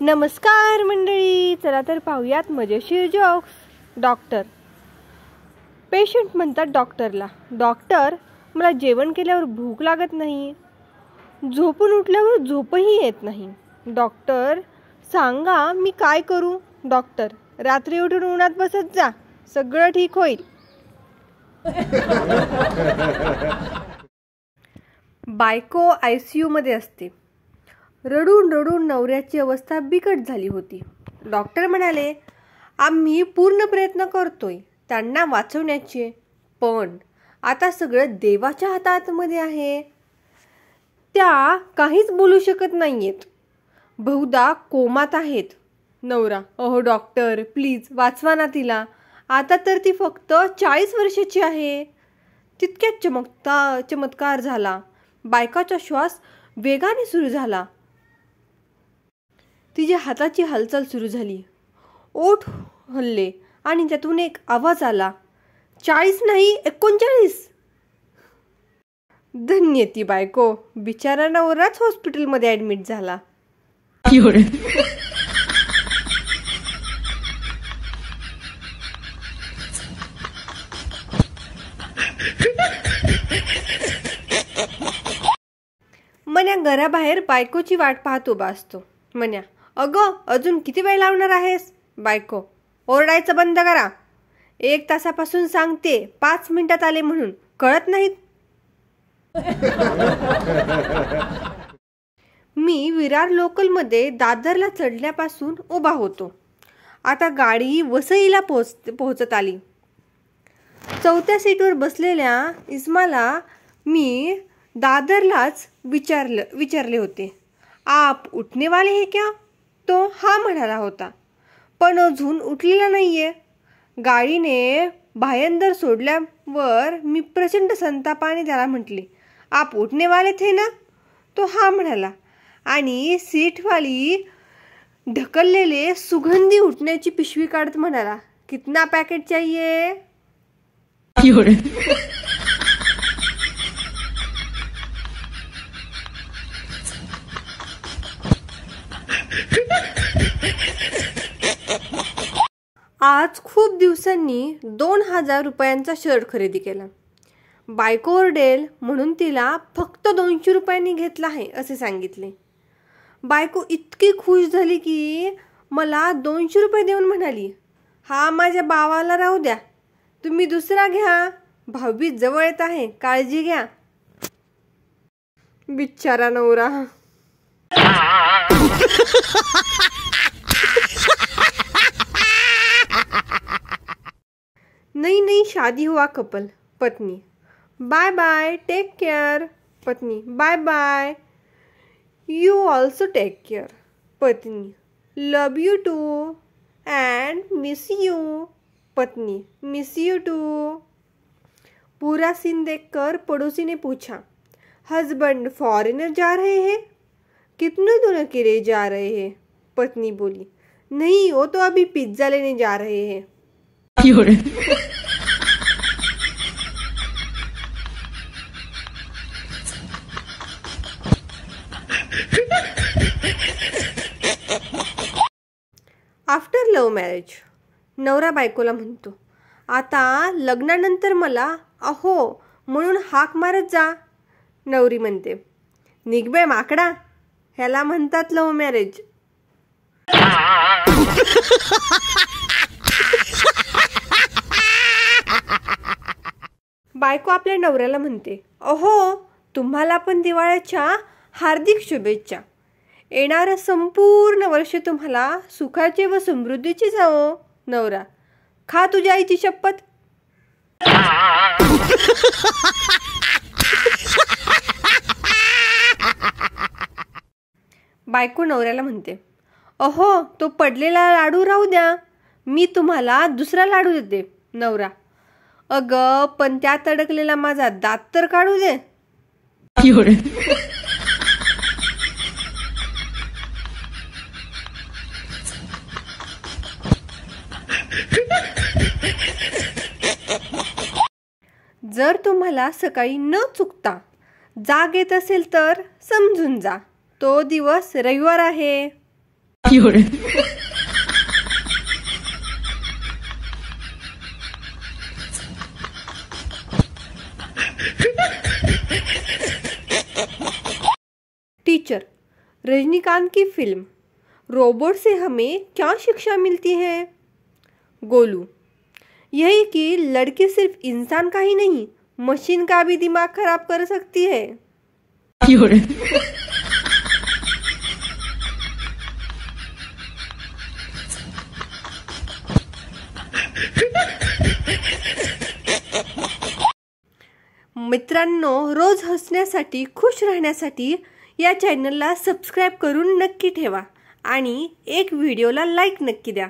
नमस्कार मंडळी, चला तर पाहूयात मजेशीर जोक्स. डॉक्टर. पेशंट म्हणतात डॉक्टरला, डॉक्टर मला जेवण केल्यावर भूक लागत नाही, झोपून उठल्यावर झोपही येत नाही. डॉक्टर सांगा मी काय करू. डॉक्टर रात्री उठून उन्हात बसत जा, सगळं ठीक होईल. बायको ICU मध्ये असते. रडून रडून नवऱ्याची अवस्था बिकट झाली होती. डॉक्टर म्हणाले, आम्ही पूर्ण प्रयत्न करतोय त्यांना वाचवण्याचे, पण आता सगळं देवाच्या हातामध्ये आहे. त्या काहीच बोलू शकत नाहीयेत, बहुधा कोमात आहेत. नवरा, अहो डॉक्टर प्लीज वाचवा ना तिला, आता तर ती फक्त 40 वर्षाची आहे. तितक्यात चमत्कार झाला. बायकाचा श्वास वेगाने सुरू झाला. तिच्या हाताची हालचाल सुरू झाली. ओठ हलले आणि त्यातून एक आवाज आला, 40 नाही 39. धन्य ती बायको, बिचारा नवराच हॉस्पिटलमध्ये ऍडमिट झाला. मन्या घराबाहेर बायकोची वाट पाहत उभा असतो. मन्या, अगं अजून किती वेळ लावणार आहेस. बायको, ओरडायचं बंद करा, 1 तासापासून सांगते 5 मिनिटात आले म्हणून, कळत नाहीत. मी विरार लोकलमध्ये दादरला चढल्यापासून उभा होतो. आता गाडी वसईला पोहोचत आली. 4थ्या सीटवर बसलेल्या इस्माला मी दादरलाच विचारले होते, आप उठने वाले है क्या. तो हा म्हणाला होता, पण अजून उठलेला नाहीये. गाडीने भायंदर सोडल्यावर मी प्रचंड संतापाने त्याला म्हटले, आप उठने वाले थे ना. तो हा म्हणाला आणि सीटवाली ढकललेले सुगंधी उठण्याची पिशवी काढत म्हणाला, कितना पॅकेट चाहिए. आज खूप दिवसांनी 2000 रुपयांचा शर्ट खरेदी केला. बायको ओरडेल म्हणून तिला फक्त 200 रुपयांनी घेतला आहे असे सांगितले. बायको इतकी खुश झाली की मला 200 रुपये देऊन म्हणाली, हा माझ्या भावाला राहू द्या, तुम्ही दुसरा घ्या, भाऊबीज जवळ येत आहे, काळजी घ्या. बिचारा नवरा. नई नई शादी हुआ कपल. पत्नी, बाय बाय टेक केअर. पत्नी, bye bye, you also take care. पत्नी, love you too and miss you. पत्नी, मिस यू टू. पूरा सीन देखकर पड़ोसी ने पूछा, हस्बैंड फॉरेनर जा रहे हैं, कितने दिनों के लिए जा रहे हैं. पत्नी बोली, नहीं वो तो अभी पिज्जा लेने जा रहे हैं. After love marriage. नवरा बायकोला म्हणतो, आता लग्नानंतर मला अहो म्हणून हाक मारत जा. नवरी म्हणते, निघबे माकडा, ह्याला म्हणतात लव्ह मॅरेज. बायको आपल्या नवऱ्याला म्हणते, अहो तुम्हाला पण दिवाळीच्या हार्दिक शुभेच्छा. येणारं संपूर्ण वर्ष तुम्हाला सुखाचे व समृद्धीची जावो. नवरा, खा तुझ्या आईची शपथ. बायको नवऱ्याला म्हणते, अहो तो पडलेला लाडू राहू द्या, मी तुम्हाला दुसरा लाडू देते. नवरा, अगं पण त्यात अडकलेला माझा दात तर काढू दे. जर तुम्हाला सकाळी न चुकता जाग येत असेल तर समजून जा, तो दिवस रविवार आहे. टीचर, रजनीकांत की फिल्म रोबोट से हमें क्या शिक्षा मिलती है? गोलू, यही कि लड़की सिर्फ इंसान का ही नहीं, मशीन का भी दिमाग खराब कर सकती है। मित्रांनो, रोज हसण्यासाठी, खुश राहण्यासाठी या चॅनलला सबस्क्राईब करून नक्की ठेवा आणि एक व्हिडिओला लाईक नक्की द्या।